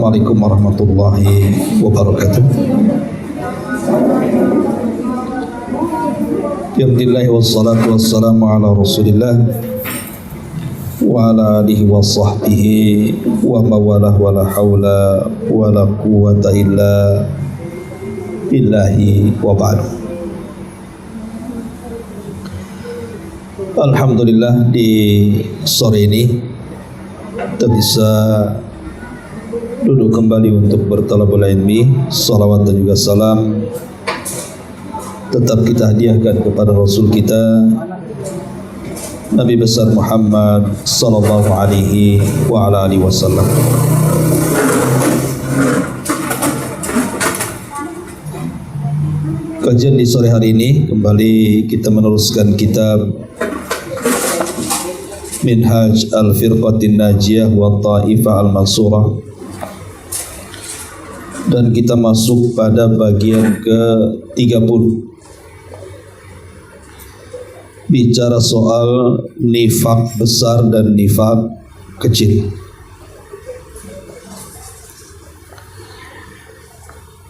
Assalamualaikum warahmatullahi wabarakatuh. Alhamdulillah wassalatu wassalamu ala Rasulillah wa ala alihi wa sahbihi wa mawalah wa la hawla wa la quwwata illa billahi wa ba'du. Alhamdulillah di sore ini kita bisa duduk kembali untuk bertalabul ilmi. Salawat dan juga salam tetap kita hadiahkan kepada Rasul kita Nabi besar Muhammad sallallahu alaihi wa ala alihi wasallam. Kajian di sore hari ini kembali kita meneruskan kitab Minhaj al-Firqatin Najiyah wa Ta'ifah al-Mansurah, dan kita masuk pada bagian ke-30, bicara soal nifaq besar dan nifaq kecil.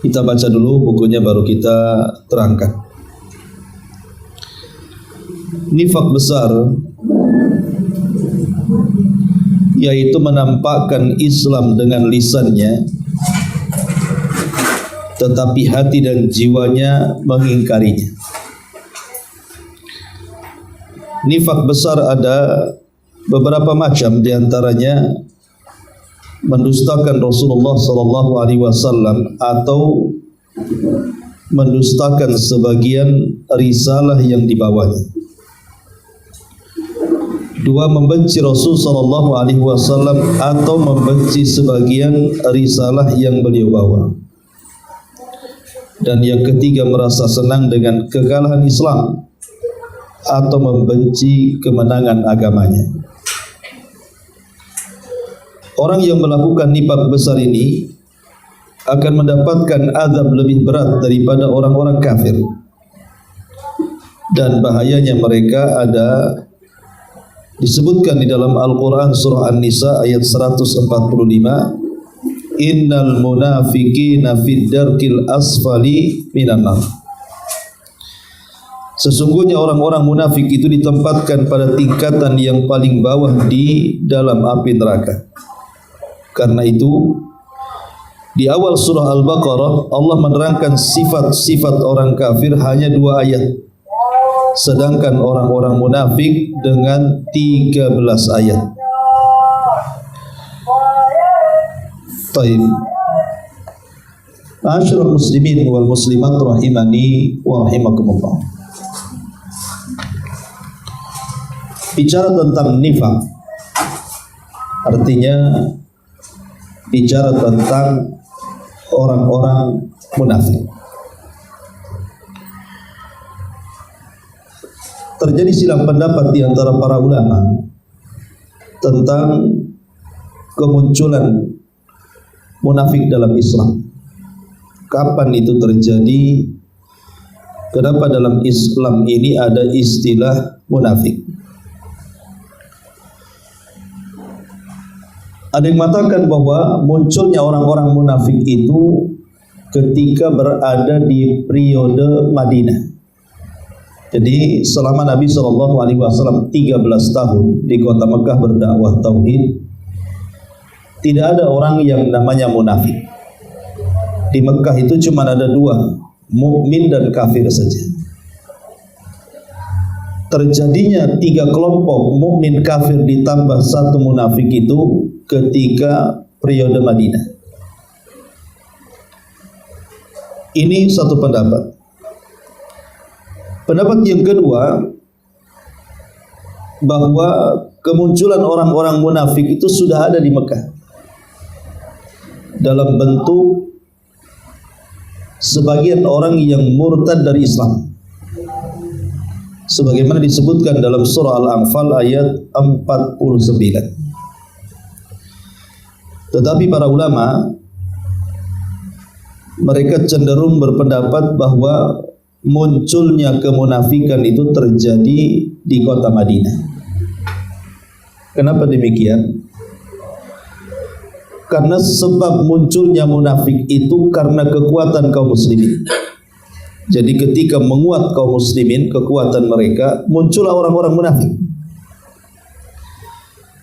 Kita baca dulu bukunya baru kita terangkan. Nifaq besar yaitu menampakkan Islam dengan lisannya, tetapi hati dan jiwanya mengingkarinya. Nifaq besar ada beberapa macam, diantaranya mendustakan Rasulullah sallallahu alaihi wasallam atau mendustakan sebagian risalah yang dibawanya. Dua, membenci Rasul sallallahu alaihi wasallam atau membenci sebagian risalah yang beliau bawa. Dan yang ketiga, merasa senang dengan kekalahan Islam atau membenci kemenangan agamanya. Orang yang melakukan nifaq besar ini akan mendapatkan azab lebih berat daripada orang-orang kafir. Dan bahayanya mereka disebutkan di dalam Al-Quran surah An-Nisa ayat 145, innal munafiqina fid darkil asfali minan nar. Sesungguhnya orang-orang munafik itu ditempatkan pada tingkatan yang paling bawah di dalam api neraka. Karena itu di awal surah Al-Baqarah Allah menerangkan sifat-sifat orang kafir hanya 2 ayat, sedangkan orang-orang munafik dengan 13 ayat. Taib. Ma'asyiral muslimin wal muslimat rahimani wa rahimakumullah. Bicara tentang nifaq artinya bicara tentang orang-orang munafik. Terjadi silang pendapat di antara para ulama tentang kemunculan munafik dalam Islam. Kapan itu terjadi? Kenapa dalam Islam ini ada istilah munafik? Ada yang mengatakan bahwa munculnya orang-orang munafik itu ketika berada di periode Madinah. Jadi selama Nabi SAW 13 tahun di kota Mekah berdakwah tauhid, tidak ada orang yang namanya munafik. Di Mekah itu cuma ada 2, mukmin dan kafir saja. Terjadinya 3 kelompok mukmin kafir ditambah 1 munafik itu ketika periode Madinah. Ini satu pendapat. Pendapat yang kedua, bahwa kemunculan orang-orang munafik itu sudah ada di Mekah dalam bentuk sebagian orang yang murtad dari Islam, sebagaimana disebutkan dalam surah Al-Anfal ayat 49. Tetapi para ulama mereka cenderung berpendapat bahwa munculnya kemunafikan itu terjadi di kota Madinah. Kenapa demikian? Karena sebab munculnya munafik itu karena kekuatan kaum muslimin. Jadi ketika menguat kaum muslimin, kekuatan mereka, muncullah orang-orang munafik.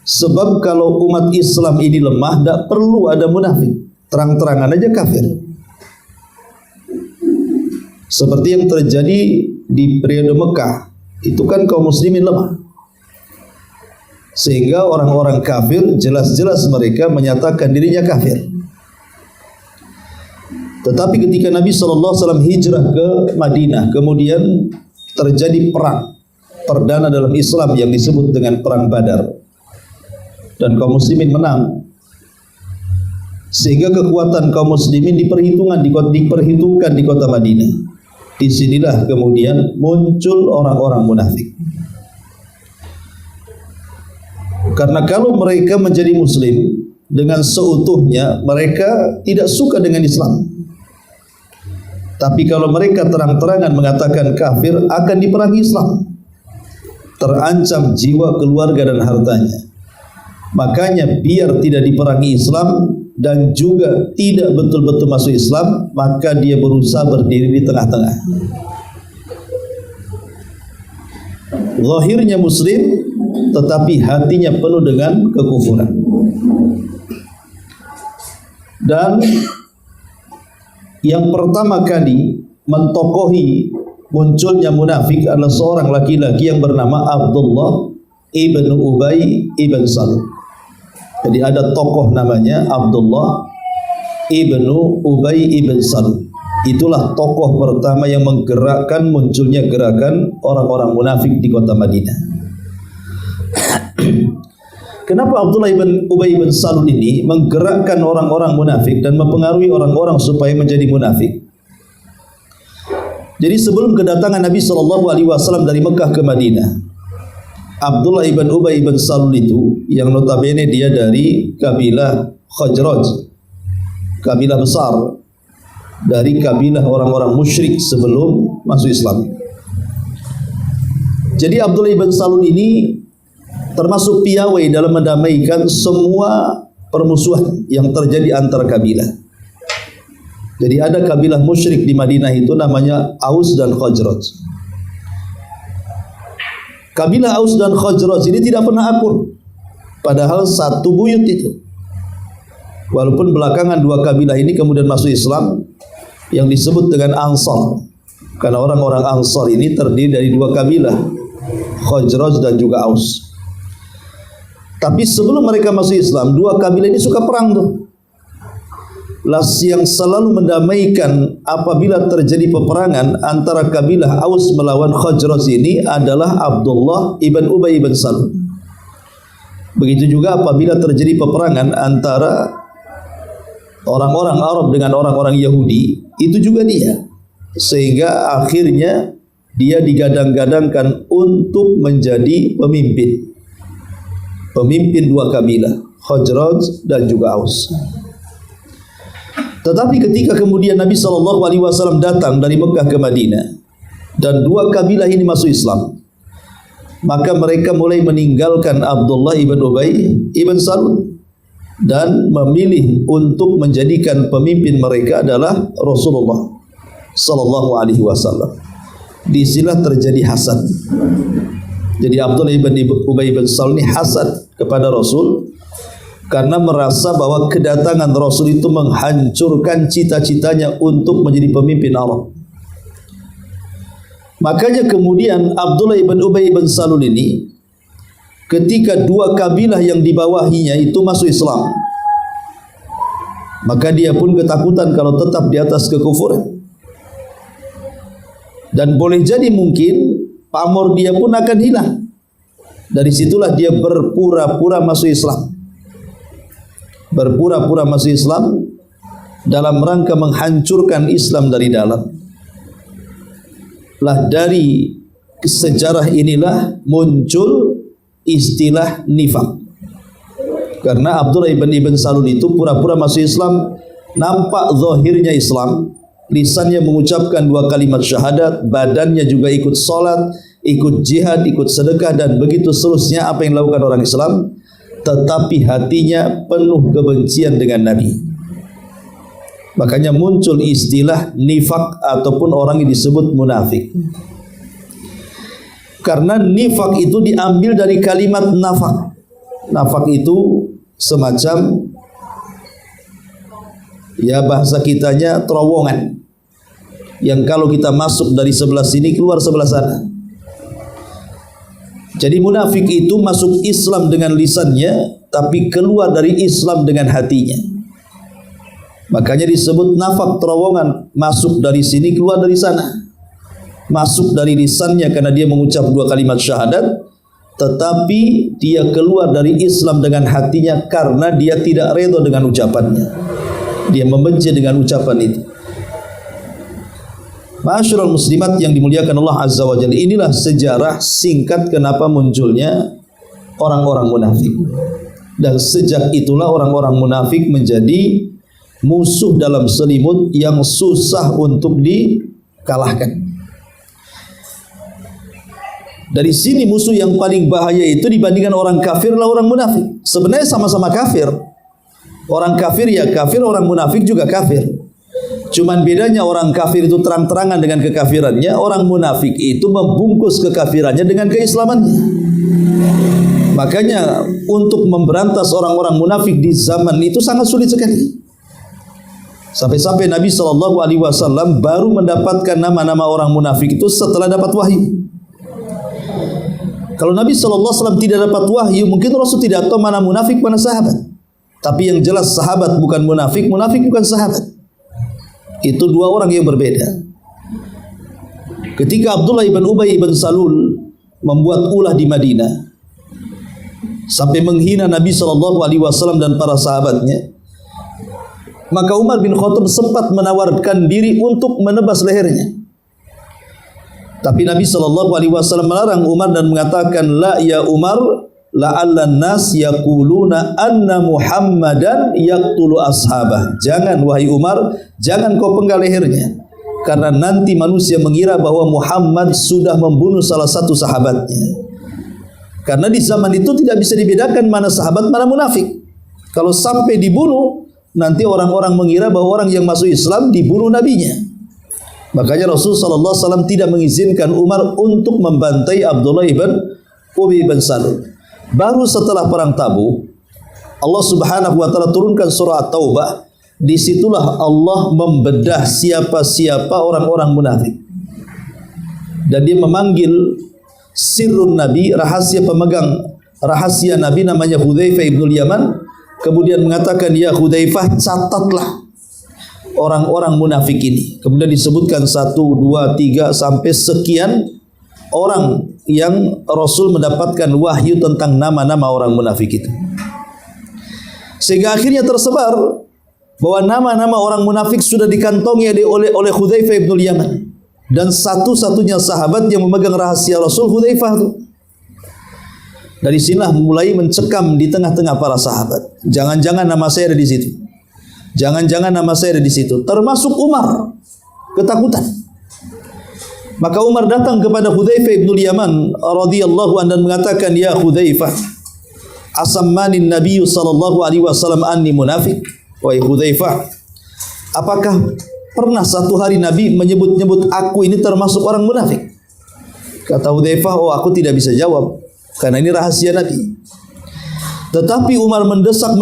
Sebab kalau umat Islam ini lemah, tidak perlu ada munafik, terang-terangan aja kafir. Seperti yang terjadi di periode Mekah, itu kan kaum muslimin lemah, sehingga orang-orang kafir jelas-jelas mereka menyatakan dirinya kafir. Tetapi ketika Nabi SAW hijrah ke Madinah, kemudian terjadi perang perdana dalam Islam yang disebut dengan Perang Badar, dan kaum muslimin menang, sehingga kekuatan kaum muslimin diperhitungkan di kota Madinah. Disinilah kemudian muncul orang-orang munafik. Karena kalau mereka menjadi muslim dengan seutuhnya, mereka tidak suka dengan Islam. Tapi kalau mereka terang-terangan mengatakan kafir, akan diperangi Islam, terancam jiwa, keluarga dan hartanya. Makanya biar tidak diperangi Islam dan juga tidak betul-betul masuk Islam, maka dia berusaha berdiri di tengah-tengah. Zahirnya muslim, tetapi hatinya penuh dengan kekufuran. Dan yang pertama kali mentokohi munculnya munafik adalah seorang laki-laki yang bernama Abdullah ibn Ubay ibn Salul. Jadi ada tokoh namanya Abdullah ibnu Ubay ibn Salul. Itulah tokoh pertama yang menggerakkan munculnya gerakan orang-orang munafik di kota Madinah. Kenapa Abdullah ibn Ubay ibn Salul ini menggerakkan orang-orang munafik dan mempengaruhi orang-orang supaya menjadi munafik? Jadi sebelum kedatangan Nabi SAW dari Mekah ke Madinah, Abdullah ibn Ubay ibn Salul itu, yang notabene dia dari kabilah Khazraj, kabilah besar dari kabilah orang-orang musyrik sebelum masuk Islam. Jadi Abdullah ibn Salul ini termasuk piawai dalam mendamaikan semua permusuhan yang terjadi antar kabilah. Jadi ada kabilah musyrik di Madinah itu namanya Aus dan Khazraj. Kabilah Aus dan Khazraj ini tidak pernah akur, padahal satu buyut itu. Walaupun belakangan dua kabilah ini kemudian masuk Islam, yang disebut dengan Ansar, karena orang-orang Ansar ini terdiri dari dua kabilah, Khazraj dan juga Aus. Tapi sebelum mereka masuk Islam, dua kabilah ini suka perang tuh. Yang selalu mendamaikan apabila terjadi peperangan antara kabilah Aus melawan Khazraj ini adalah Abdullah ibn Ubay ibn Salul. Begitu juga apabila terjadi peperangan antara orang-orang Arab dengan orang-orang Yahudi, itu juga dia. Sehingga akhirnya dia digadang-gadangkan untuk menjadi pemimpin dua kabilah, Khazraj dan juga Aus. Tetapi ketika kemudian Nabi SAW datang dari Mekah ke Madinah dan dua kabilah ini masuk Islam, maka mereka mulai meninggalkan Abdullah ibn Ubay ibn Salul dan memilih untuk menjadikan pemimpin mereka adalah Rasulullah SAW. Di sinilah terjadi hasad. Jadi Abdullah ibn Ubay ibn Salul ini hasad kepada Rasul, karena merasa bahwa kedatangan Rasul itu menghancurkan cita-citanya untuk menjadi pemimpin Arab. Makanya kemudian Abdullah ibn Ubay ibn Salul ini, ketika dua kabilah yang dibawahinya itu masuk Islam, maka dia pun ketakutan kalau tetap di atas kekufuran. Dan boleh jadi mungkin pamor dia pun akan hilang. Dari situlah dia berpura-pura masuk Islam. Berpura-pura masuk Islam dalam rangka menghancurkan Islam dari dalam. Lah dari sejarah inilah muncul istilah nifaq. Karena Abdullah ibn Salul itu pura-pura masuk Islam, nampak zahirnya Islam, lisannya mengucapkan dua kalimat syahadat, badannya juga ikut salat, ikut jihad, ikut sedekah dan begitu seterusnya apa yang dilakukan orang Islam. tetapi hatinya penuh kebencian dengan Nabi. Makanya muncul istilah nifak ataupun orang yang disebut munafik. Karena nifak itu diambil dari kalimat nafak. Nafak itu semacam, ya bahasa kitanya terowongan, yang kalau kita masuk dari sebelah sini keluar sebelah sana. Jadi munafik itu masuk Islam dengan lisannya, tapi keluar dari Islam dengan hatinya. Makanya disebut nafak, terowongan, masuk dari sini keluar dari sana. Masuk dari lisannya karena dia mengucap 2 kalimat syahadat, tetapi dia keluar dari Islam dengan hatinya karena dia tidak redha dengan ucapannya. Dia membenci dengan ucapan itu. Ma'asyiral muslimat yang dimuliakan Allah Azza wa Jalla, inilah sejarah singkat kenapa munculnya orang-orang munafik. Dan sejak itulah orang-orang munafik menjadi musuh dalam selimut yang susah untuk dikalahkan. Dari sini musuh yang paling bahaya itu dibandingkan orang kafir adalah orang munafik. Sebenarnya sama-sama kafir. Orang kafir ya kafir, orang munafik juga kafir. Cuman bedanya orang kafir itu terang-terangan dengan kekafirannya, orang munafik itu membungkus kekafirannya dengan keislamannya. Makanya untuk memberantas orang-orang munafik di zaman itu sangat sulit sekali. Sampai-sampai Nabi SAW baru mendapatkan nama-nama orang munafik itu setelah dapat wahyu. Kalau Nabi SAW tidak dapat wahyu, mungkin Rasul tidak tahu mana munafik, mana sahabat. Tapi yang jelas sahabat bukan munafik, munafik bukan sahabat. Itu 2 orang yang berbeda. Ketika Abdullah ibn Ubay ibn Salul membuat ulah di Madinah sampai menghina Nabi SAW dan para sahabatnya, maka Umar bin Khattab sempat menawarkan diri untuk menebas lehernya. Tapi Nabi SAW melarang Umar dan mengatakan, la ya Umar, la'allan nas yaquluna anna Muhammadan yaqtulu ashabah. Jangan wahai Umar, jangan kau penggal lehernya, karena nanti manusia mengira bahwa Muhammad sudah membunuh salah satu sahabatnya. Karena di zaman itu tidak bisa dibedakan mana sahabat mana munafik. Kalau sampai dibunuh, nanti orang-orang mengira bahwa orang yang masuk Islam dibunuh nabinya. Makanya Rasulullah SAW tidak mengizinkan Umar untuk membantai Abdullah ibn Ubay ibn Salul. Baru setelah perang Tabuk, Allah Subhanahu wa taala turunkan surah At-Taubah. Disitulah Allah membedah siapa-siapa orang-orang munafik. Dan dia memanggil sirrun Nabi, rahasia pemegang rahasia Nabi, namanya Hudzaifah ibnul Yaman. Kemudian mengatakan, ya Hudzaifah, catatlah orang-orang munafik ini. Kemudian disebutkan 1, 2, 3 sampai sekian orang yang Rasul mendapatkan wahyu tentang nama-nama orang munafik itu. Sehingga akhirnya tersebar bahwa nama-nama orang munafik sudah dikantongi oleh Hudzaifah ibnul Yaman. Dan satu-satunya sahabat yang memegang rahasia Rasul, Hudzaifah itu. Dari sinilah mulai mencekam di tengah-tengah para sahabat. Jangan-jangan nama saya ada di situ. Jangan-jangan nama saya ada di situ. Termasuk Umar, ketakutan. Maka Umar datang kepada Hudzaifah ibnul Yaman radhiyallahu anhu dan mengatakan, ya Hudzaifah, asammanin Nabi sallallahu alaihi wasallam anni munafik. Wahai Hudzaifah, apakah pernah satu hari Nabi menyebut-nyebut aku ini termasuk orang munafik? Kata Hudzaifah, oh aku tidak bisa jawab karena ini rahasia Nabi. Tetapi Umar mendesak,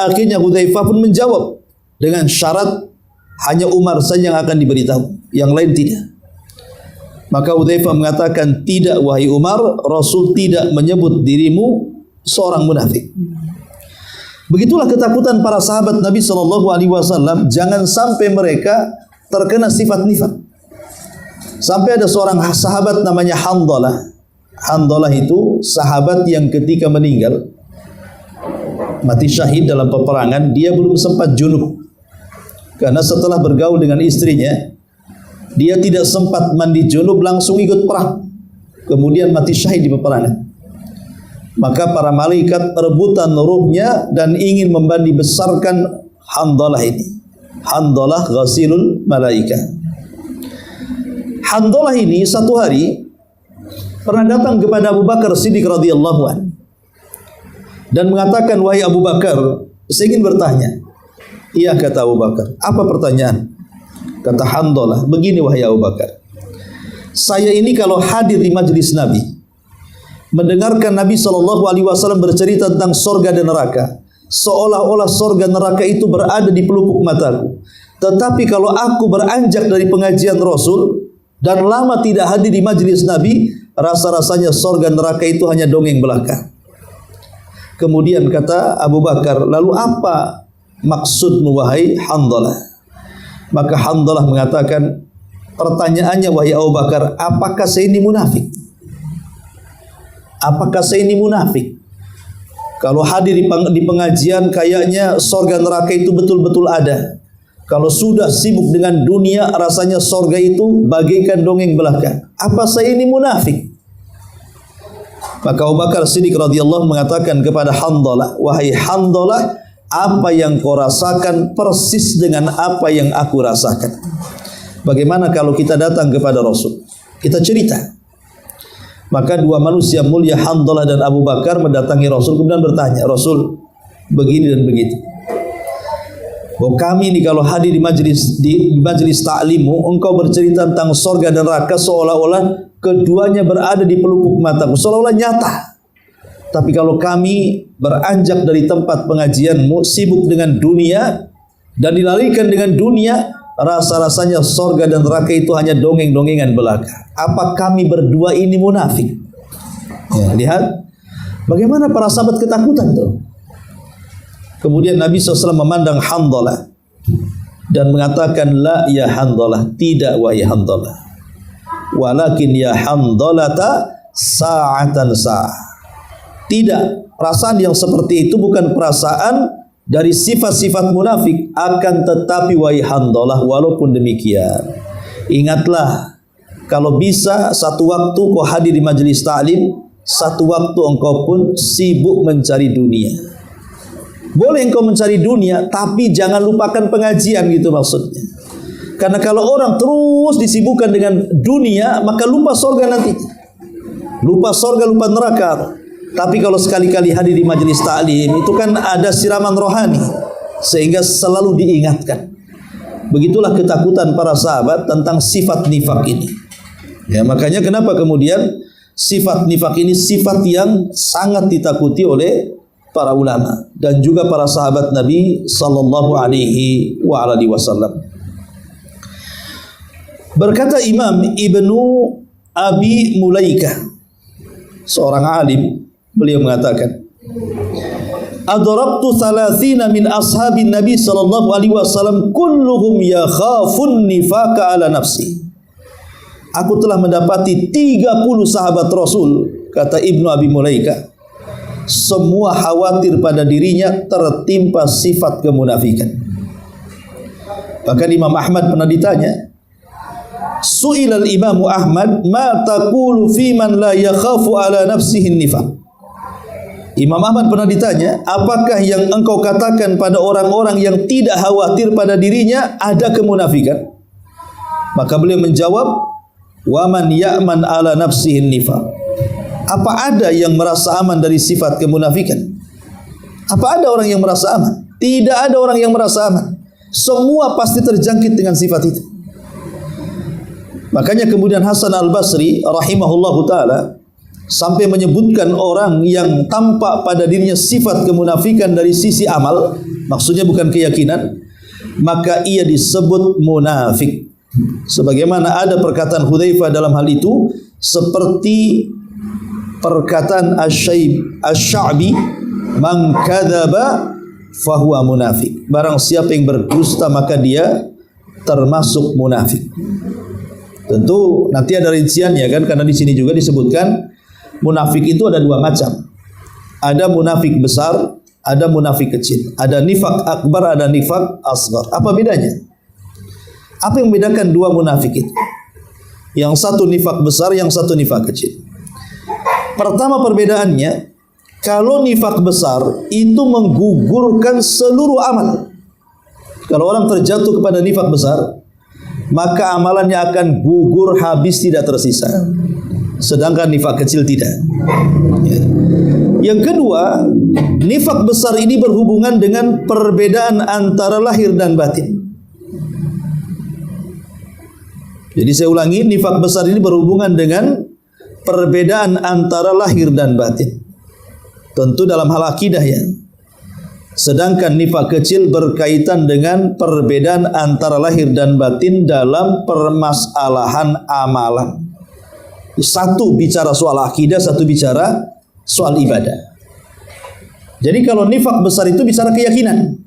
akhirnya Hudzaifah pun menjawab dengan syarat hanya Umar saja yang akan diberitahu, yang lain tidak. Maka Hudzaifah mengatakan, tidak wahai Umar, Rasul tidak menyebut dirimu seorang munafik. Begitulah ketakutan para sahabat Nabi SAW, jangan sampai mereka terkena sifat nifak. Sampai ada seorang sahabat namanya Handalah. Handalah itu sahabat yang ketika meninggal, mati syahid dalam peperangan, dia belum sempat junub. Karena setelah bergaul dengan istrinya, dia tidak sempat mandi junub, langsung ikut perang. Kemudian mati syahid di peperangan. Maka para malaikat rebutan ruhnya dan ingin membandi besarkan Handalah ini. Handalah ghasilul malaika. Handalah ini satu hari pernah datang kepada Abu Bakar Siddiq radhiyallahu anhu. dan mengatakan, wahai Abu Bakar, saya ingin bertanya. Iya, kata Abu Bakar. Apa pertanyaan? Kata Handalah, begini wahai Abu Bakar. Saya ini kalau hadir di majelis Nabi, mendengarkan Nabi SAW bercerita tentang sorga dan neraka, seolah-olah sorga neraka itu berada di pelupuk mataku. Tetapi kalau aku beranjak dari pengajian Rasul dan lama tidak hadir di majelis Nabi, rasa-rasanya sorga neraka itu hanya dongeng belaka. Kemudian kata Abu Bakar, lalu apa maksudmu wahai Handalah? Maka Handalah mengatakan, pertanyaannya wahai Abu Bakar, apakah saya ini munafik? Apakah saya ini munafik? Kalau hadir di pengajian kayaknya sorga neraka itu betul-betul ada. Kalau sudah sibuk dengan dunia, rasanya sorga itu bagaikan dongeng belaka. Apa saya ini munafik? Maka Abu Bakar Siddiq radhiyallahu mengatakan kepada Handalah, wahai Handalah, apa yang kau rasakan persis dengan apa yang aku rasakan. Bagaimana kalau kita datang kepada Rasul, kita cerita. Maka dua manusia mulia, Handalah dan Abu Bakar, mendatangi Rasul kemudian bertanya, Rasul, begini dan begitu. Bahwa kami ini kalau hadir di majelis ta'limmu, engkau bercerita tentang sorga dan neraka seolah-olah keduanya berada di pelupuk mataku, seolah-olah nyata. Tapi kalau kami beranjak dari tempat pengajianmu, sibuk dengan dunia dan dilarikan dengan dunia, rasa-rasanya sorga dan neraka itu hanya dongeng-dongengan belaka. Apa kami berdua ini munafik? Ya, lihat bagaimana para sahabat ketakutan tuh. Kemudian Nabi SAW memandang Handalah dan mengatakan, la ya Handalah, tidak wahai Handalah, walakin ya Handalata sa'atan sa'ah. Tidak, perasaan yang seperti itu bukan perasaan dari sifat-sifat munafik. Akan tetapi wahai Handalah, walaupun demikian, ingatlah, kalau bisa satu waktu kau hadir di majelis ta'lim, satu waktu engkau pun sibuk mencari dunia. Boleh engkau mencari dunia, tapi jangan lupakan pengajian, gitu maksudnya. Karena kalau orang terus disibukkan dengan dunia, maka lupa sorga nanti. Lupa sorga, lupa neraka. Tapi kalau sekali-kali hadir di majelis ta'lim, itu kan ada siraman rohani, sehingga selalu diingatkan. Begitulah ketakutan para sahabat tentang sifat nifak ini. Ya, makanya kenapa kemudian sifat nifak ini sifat yang sangat ditakuti oleh para ulama dan juga para sahabat Nabi sallallahu alaihi wasallam. Berkata Imam Ibnu Abi Mulaikah, seorang alim, beliau mengatakan, adrabtu 30 min ashabin Nabi sallallahu alaihi wasallam kulluhum yakhafun nifaqa ala nafsi. Aku telah mendapati 30 sahabat Rasul, kata Ibnu Abi Mulaikah, semua khawatir pada dirinya tertimpa sifat kemunafikan. Bahkan Imam Ahmad pernah ditanya, Su'ilal Imam Ahmad, ma taqulu fi man la yakhafu ala nafsihi nifaq. Imam Ahmad pernah ditanya, apakah yang engkau katakan pada orang-orang yang tidak khawatir pada dirinya ada kemunafikan? Maka beliau menjawab, wa man ya'man ala nafsihi nifaq. Apa ada yang merasa aman dari sifat kemunafikan? Apa ada orang yang merasa aman? Tidak ada orang yang merasa aman. Semua pasti terjangkit dengan sifat itu. Makanya kemudian Hasan Al-Basri rahimahullahu ta'ala sampai menyebutkan orang yang tampak pada dirinya sifat kemunafikan dari sisi amal, maksudnya bukan keyakinan, maka ia disebut munafik. Sebagaimana ada perkataan Hudzaifah dalam hal itu, seperti perkataan Asy-Sya'bi, man kadzaba fahuwa munafik. Barang siapa yang berdusta maka dia termasuk munafik. Tentu nanti ada rinciannya kan, karena di sini juga disebutkan munafik itu ada dua macam. Ada munafik besar, ada munafik kecil. Ada nifak akbar, ada nifak asghar. Apa bedanya? Apa yang membedakan dua munafik itu? Yang satu nifak besar, yang satu nifak kecil. Pertama perbedaannya, kalau nifak besar itu menggugurkan seluruh amal. Kalau orang terjatuh kepada nifak besar, maka amalannya akan gugur habis, tidak tersisa. Sedangkan nifak kecil tidak. Ya. Yang kedua, nifak besar ini berhubungan dengan perbedaan antara lahir dan batin. Jadi saya ulangi, nifak besar ini berhubungan dengan perbedaan antara lahir dan batin. Tentu dalam hal akidah ya. Sedangkan nifak kecil berkaitan dengan perbedaan antara lahir dan batin dalam permasalahan amalan. Satu bicara soal akidah, satu bicara soal ibadah. Jadi kalau nifak besar itu bicara keyakinan.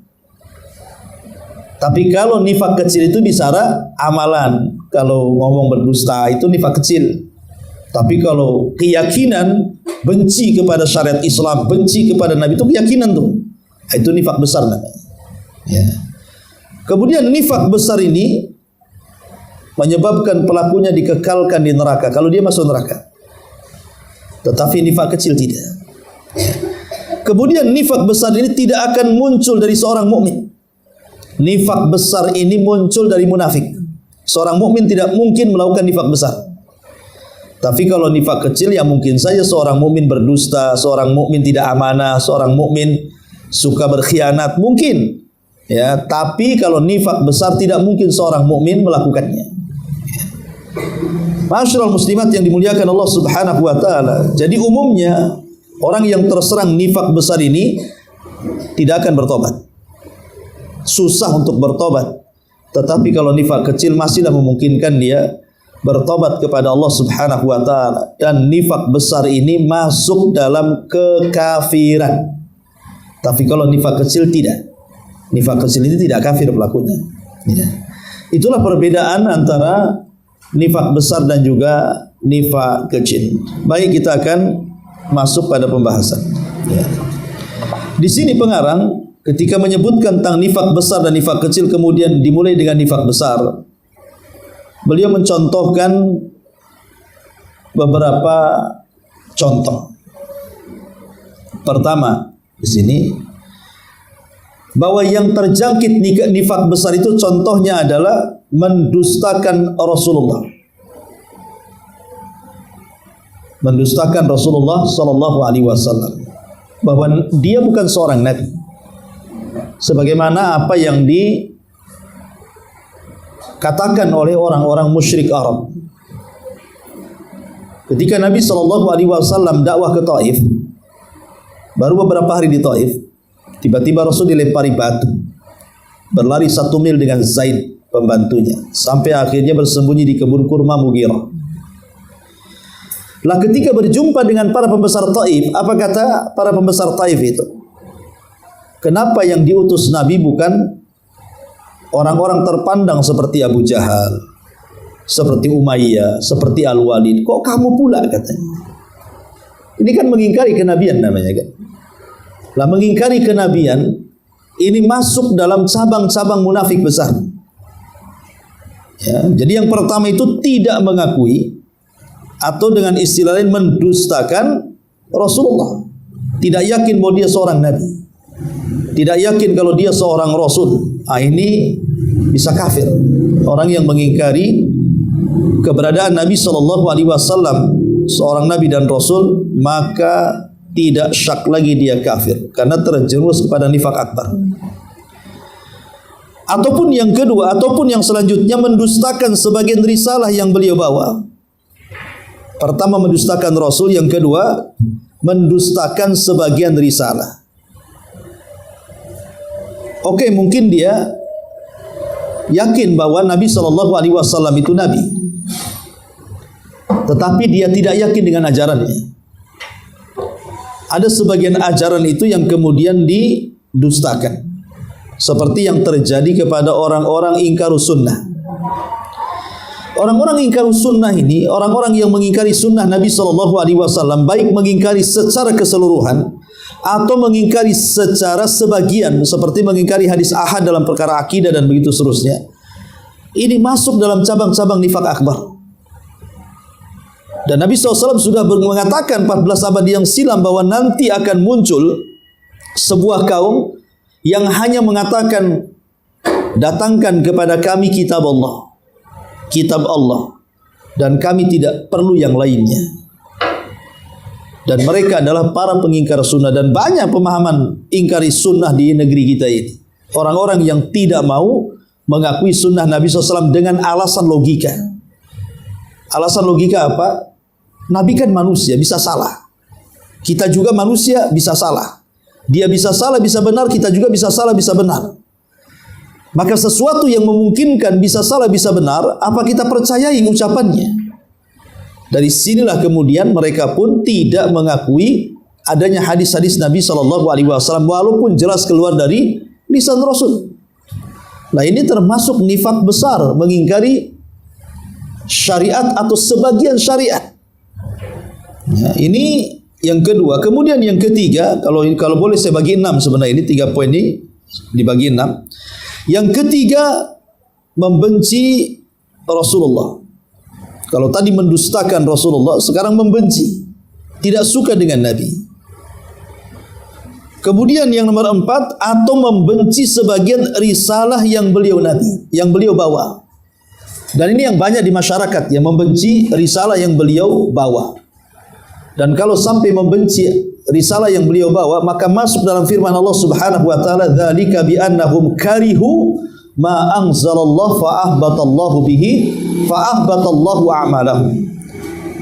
Tapi kalau nifak kecil itu bicara amalan. Kalau ngomong berdusta itu nifak kecil. Tapi kalau keyakinan, benci kepada syariat Islam, benci kepada Nabi, itu keyakinan tuh. Itu nifak besar namanya. Ya. Kemudian nifak besar ini menyebabkan pelakunya dikekalkan di neraka kalau dia masuk neraka. Tetapi nifak kecil tidak. Ya. Kemudian nifak besar ini tidak akan muncul dari seorang mukmin. Nifak besar ini muncul dari munafik. Seorang mukmin tidak mungkin melakukan nifak besar. Tapi kalau nifak kecil ya mungkin saja seorang mukmin berdusta, seorang mukmin tidak amanah, seorang mukmin suka berkhianat, mungkin. Ya, tapi kalau nifak besar tidak mungkin seorang mukmin melakukannya. Ma'asyiral muslimat yang dimuliakan Allah Subhanahu wa taala. Jadi umumnya orang yang terserang nifak besar ini tidak akan bertobat. Susah untuk bertobat. Tetapi kalau nifak kecil masihlah memungkinkan dia bertobat kepada Allah Subhanahu wa taala. Dan nifak besar ini masuk dalam kekafiran. Tapi kalau nifak kecil tidak. Nifak kecil ini tidak kafir pelakunya. Ya. Itulah perbedaan antara nifak besar dan juga nifak kecil. Baik, kita akan masuk pada pembahasan. Ya. Di sini pengarang ketika menyebutkan tentang nifak besar dan nifak kecil, kemudian dimulai dengan nifak besar. Beliau mencontohkan beberapa contoh. Pertama, di sini bahwa yang terjangkit nifak besar itu contohnya adalah mendustakan Rasulullah. Mendustakan Rasulullah sallallahu alaihi wasallam. Bahwa dia bukan seorang nabi. Sebagaimana apa yang dikatakan oleh orang-orang musyrik Arab. Ketika Nabi sallallahu alaihi wasallam dakwah ke Taif, baru beberapa hari di Taif, tiba-tiba Rasul dilempari batu. Berlari 1 mil dengan Zaid pembantunya, sampai akhirnya bersembunyi di kebun kurma Mughirah. Lah ketika berjumpa dengan para pembesar Taif, apa kata para pembesar Taif itu? Kenapa yang diutus Nabi bukan orang-orang terpandang seperti Abu Jahal, seperti Umayyah, seperti Al-Walid? Kok kamu pula katanya? Ini kan mengingkari kenabian namanya kan? Lah mengingkari kenabian ini masuk dalam cabang-cabang munafik besar. Ya, jadi yang pertama itu tidak mengakui atau dengan istilah lain mendustakan Rasulullah. Tidak yakin bahwa dia seorang nabi. Tidak yakin kalau dia seorang rasul. Ini bisa kafir. Orang yang mengingkari keberadaan Nabi sallallahu alaihi wasallam seorang nabi dan rasul, maka tidak syak lagi dia kafir karena terjerumus kepada nifak akbar. Ataupun yang kedua, ataupun yang selanjutnya mendustakan sebagian risalah yang beliau bawa. Pertama mendustakan Rasul, yang kedua mendustakan sebagian risalah. Oke, mungkin dia yakin bahwa Nabi sallallahu alaihi wasallam itu nabi. Tetapi dia tidak yakin dengan ajarannya. Ada sebagian ajaran itu yang kemudian didustakan. Seperti yang terjadi kepada orang-orang ingkarus sunnah. Orang-orang ingkarus sunnah ini, orang-orang yang mengingkari sunnah Nabi SAW, baik mengingkari secara keseluruhan atau mengingkari secara sebagian, seperti mengingkari hadis ahad dalam perkara akidah dan begitu seterusnya. Ini masuk dalam cabang-cabang nifak akbar. Dan Nabi SAW sudah mengatakan 14 abad yang silam bahwa nanti akan muncul sebuah kaum yang hanya mengatakan, datangkan kepada kami kitab Allah, dan kami tidak perlu yang lainnya. dan mereka adalah para pengingkar sunnah. Dan banyak pemahaman ingkari sunnah di negeri kita ini. Orang-orang yang tidak mau mengakui sunnah Nabi SAW dengan alasan logika. Alasan logika apa? Nabi kan manusia, bisa salah. Kita juga manusia, bisa salah. Dia bisa salah, bisa benar, kita juga bisa salah, bisa benar. Maka sesuatu yang memungkinkan bisa salah, bisa benar, apa kita percayai ucapannya? Dari sinilah kemudian mereka pun tidak mengakui adanya hadis-hadis Nabi SAW walaupun jelas keluar dari lisan Rasul. Nah, ini termasuk nifak besar, mengingkari syariat atau sebagian syariat. Ya, ini yang kedua. Kemudian yang ketiga, kalau boleh saya bagi 6 sebenarnya, ini 3 poin ini dibagi 6. Yang ketiga, membenci Rasulullah. Kalau tadi mendustakan Rasulullah, sekarang membenci, tidak suka dengan Nabi. Kemudian yang nomor 4, atau membenci sebagian risalah yang beliau Nabi, yang beliau bawa. Dan ini yang banyak di masyarakat, yang membenci risalah yang beliau bawa. Dan kalau sampai membenci risalah yang beliau bawa, maka masuk dalam firman Allah Subhanahu wa taala, "Dzalika bi annahum karihu ma anzalallahu fa ahbatallahu bihi fa ahbatallahu a'malahum."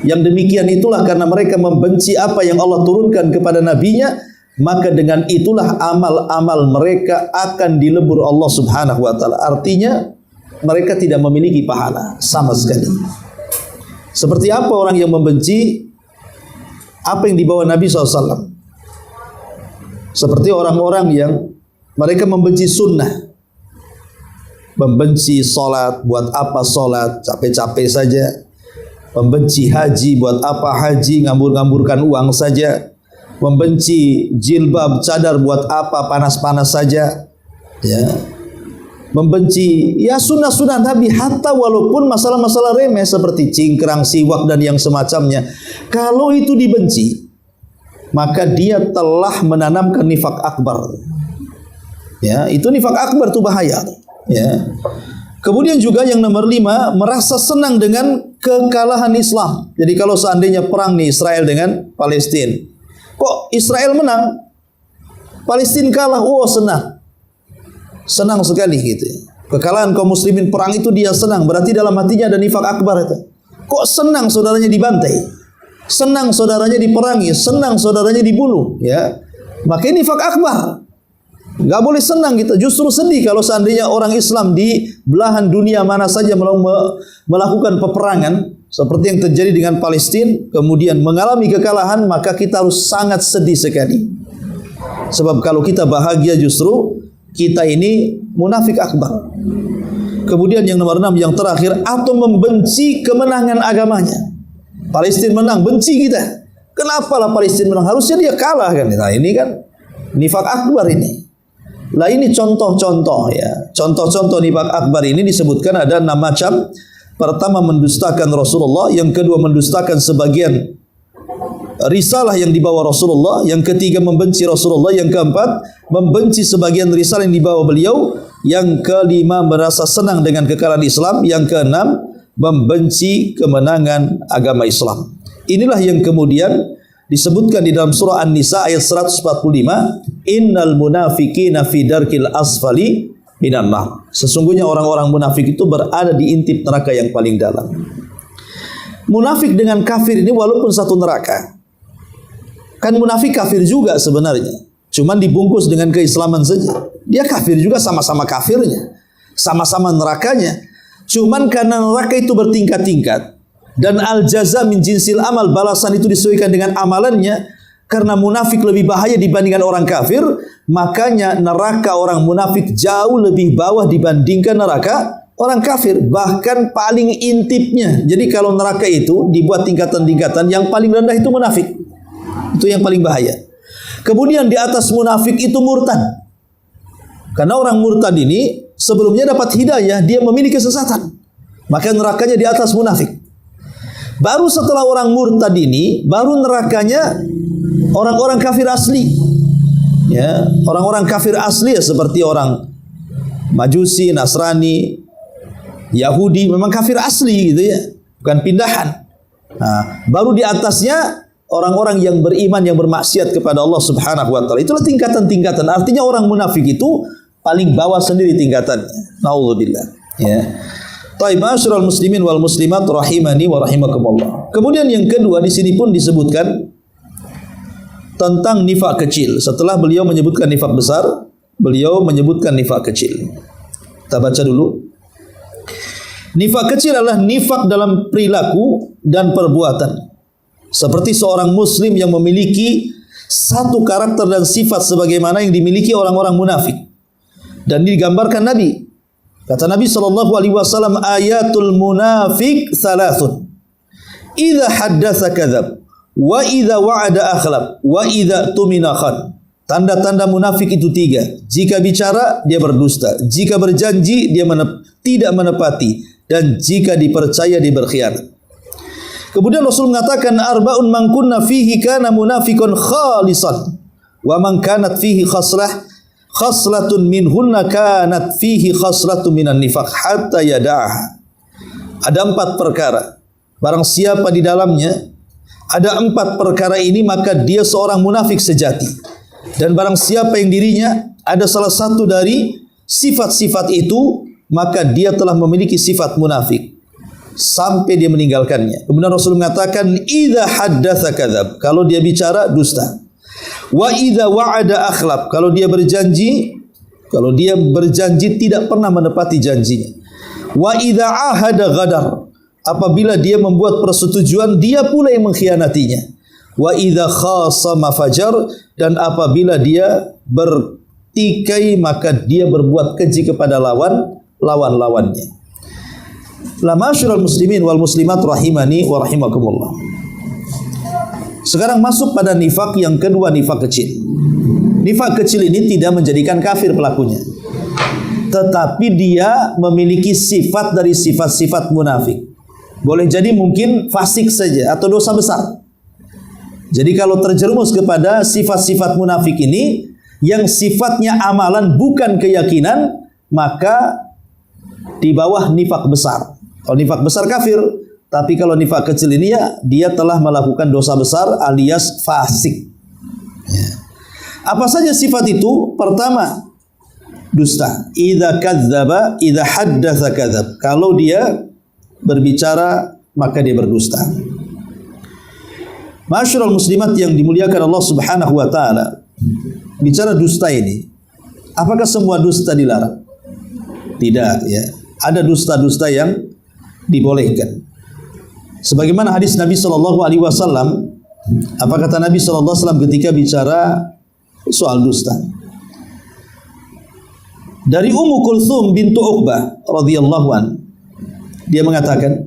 Yang demikian itulah karena mereka membenci apa yang Allah turunkan kepada nabinya, maka dengan itulah amal-amal mereka akan dilebur Allah Subhanahu wa taala. Artinya mereka tidak memiliki pahala sama sekali. Seperti apa orang yang membenci apa yang dibawa Nabi SAW? Seperti orang-orang yang mereka membenci sunnah, membenci solat, buat apa solat, capek-capek saja. Membenci haji, buat apa haji, ngambur-ngamburkan uang saja. Membenci jilbab, cadar, buat apa panas-panas saja. Ya. Membenci ya sunnah-sunnah Nabi, hatta walaupun masalah-masalah remeh seperti cingkrang, siwak dan yang semacamnya. Kalau itu dibenci, maka dia telah menanamkan nifak akbar. Ya, itu nifak akbar, itu bahaya. Ya. Kemudian juga yang nomor 5, merasa senang dengan kekalahan Islam. Jadi kalau seandainya perang nih Israel dengan Palestina, kok Israel menang, Palestina kalah, oh senang. Senang sekali gitu. Kekalahan kaum muslimin perang itu dia senang, berarti dalam hatinya ada nifak akbar itu. Kok senang saudaranya dibantai? Senang saudaranya diperangi, senang saudaranya dibunuh, ya. Maka ini nifak akbar. Enggak boleh senang kita, justru sedih kalau seandainya orang Islam di belahan dunia mana saja melakukan peperangan seperti yang terjadi dengan Palestina, kemudian mengalami kekalahan, maka kita harus sangat sedih sekali. Sebab kalau kita bahagia justru kita ini munafik akbar. Kemudian yang nomor 6, yang terakhir, atau membenci kemenangan agamanya. Palestina menang, benci kita. Kenapa lah Palestina menang? Harusnya dia kalah kan. Nah ini kan nifak akbar ini. Lah ini contoh-contoh ya. Contoh-contoh nifak akbar ini disebutkan ada 6 macam. Pertama, mendustakan Rasulullah. Yang kedua, mendustakan sebagian risalah yang dibawa Rasulullah. Yang ketiga, membenci Rasulullah. Yang keempat, membenci sebagian risalah yang dibawa beliau. Yang kelima, merasa senang dengan kekalahan Islam. Yang keenam, membenci kemenangan agama Islam. Inilah yang kemudian disebutkan di dalam surah An-Nisa ayat 145, innal munafiqina fi darkil asfali minan nar. Sesungguhnya orang-orang munafik itu berada di intip neraka yang paling dalam. Munafik dengan kafir ini walaupun satu neraka. Kan munafik kafir juga sebenarnya, cuman dibungkus dengan keislaman saja. Dia kafir juga, sama-sama kafirnya, sama-sama nerakanya. Cuman karena neraka itu bertingkat-tingkat dan al-jaza min jinsil amal, balasan itu disesuaikan dengan amalannya. Karena munafik lebih bahaya dibandingkan orang kafir, makanya neraka orang munafik jauh lebih bawah dibandingkan neraka orang kafir, bahkan paling intipnya. Jadi kalau neraka itu dibuat tingkatan-tingkatan, yang paling rendah itu munafik. Itu yang paling bahaya. Kemudian di atas munafik itu murtad. Karena orang murtad ini sebelumnya dapat hidayah, dia memiliki kesesatan. Maka nerakanya di atas munafik. Baru setelah orang murtad ini, baru nerakanya orang-orang kafir asli. Ya, orang-orang kafir asli ya, seperti orang Majusi, Nasrani, Yahudi, memang kafir asli gitu ya, bukan pindahan. Nah, baru di atasnya orang-orang yang beriman yang bermaksiat kepada Allah Subhanahu wa taala. Itulah tingkatan-tingkatan. Artinya orang munafik itu paling bawah sendiri tingkatannya. Nauzubillah. Ya. Taib ma'asyiral muslimin wal muslimat rahimani wa rahimakumullah. Kemudian yang kedua di sini pun disebutkan tentang nifak kecil. Setelah beliau menyebutkan nifak besar, beliau menyebutkan nifak kecil. Kita baca dulu. Nifak kecil adalah nifak dalam perilaku dan perbuatan. Seperti seorang muslim yang memiliki satu karakter dan sifat sebagaimana yang dimiliki orang-orang munafik. Dan digambarkan Nabi. Kata Nabi SAW, ayatul munafik thalathun. Idza haddatsa kadzab, wa idza wa'ada akhlaf, wa idza tumina khan. Tanda-tanda munafik itu 3. Jika bicara, dia berdusta. Jika berjanji, dia tidak menepati. Dan jika dipercaya, dia berkhianat. Kemudian Rasul mengatakan, arba'un man kunna fihi kana munafikun khalisan. Wa man kanat fihi khaslatun minhunna kanat fihi khaslatun minan nifaq hatta yada'aha. Ada 4 perkara. Barang siapa di dalamnya ada 4 perkara ini, maka dia seorang munafik sejati. Dan barang siapa yang dirinya ada salah satu dari sifat-sifat itu, maka dia telah memiliki sifat munafik sampai dia meninggalkannya. Kemudian Rasul mengatakan, idza haddatsa kadzab, kalau dia bicara dusta. Wa idza wa'ada akhlaf, kalau dia berjanji tidak pernah menepati janjinya. Wa idza ahada ghadar, apabila dia membuat persetujuan, dia pula yang mengkhianatinya. Wa idza khasama fajar, dan apabila dia bertikai maka dia berbuat keji kepada lawan-lawannya. La ma'asyiral muslimin wal muslimat rahimani wa rahimakumullah. Sekarang masuk pada nifak yang kedua, nifak kecil. Nifak kecil ini tidak menjadikan kafir pelakunya, tetapi dia memiliki sifat dari sifat-sifat munafik. Boleh jadi mungkin fasik saja atau dosa besar. Jadi kalau terjerumus kepada sifat-sifat munafik ini yang sifatnya amalan bukan keyakinan, maka di bawah nifak besar. Kalau nifak besar kafir, tapi kalau nifak kecil ini ya dia telah melakukan dosa besar alias fasik. Ya. Apa saja sifat itu? Pertama, dusta. Idza kadzdzaba, idza haddatsa kadzab. Kalau dia berbicara maka dia berdusta. Ma'asyiral muslimat yang dimuliakan Allah Subhanahu wa taala. Bicara dusta ini, apakah semua dusta dilarang? Tidak, ya. Ada dusta-dusta yang dibolehkan. Sebagaimana hadis Nabi sallallahu alaihi wasallam, apa kata Nabi sallallahu alaihi wasallam ketika bicara soal dusta? Dari Ummu Kulthum bintu Uqbah radhiyallahu an, dia mengatakan,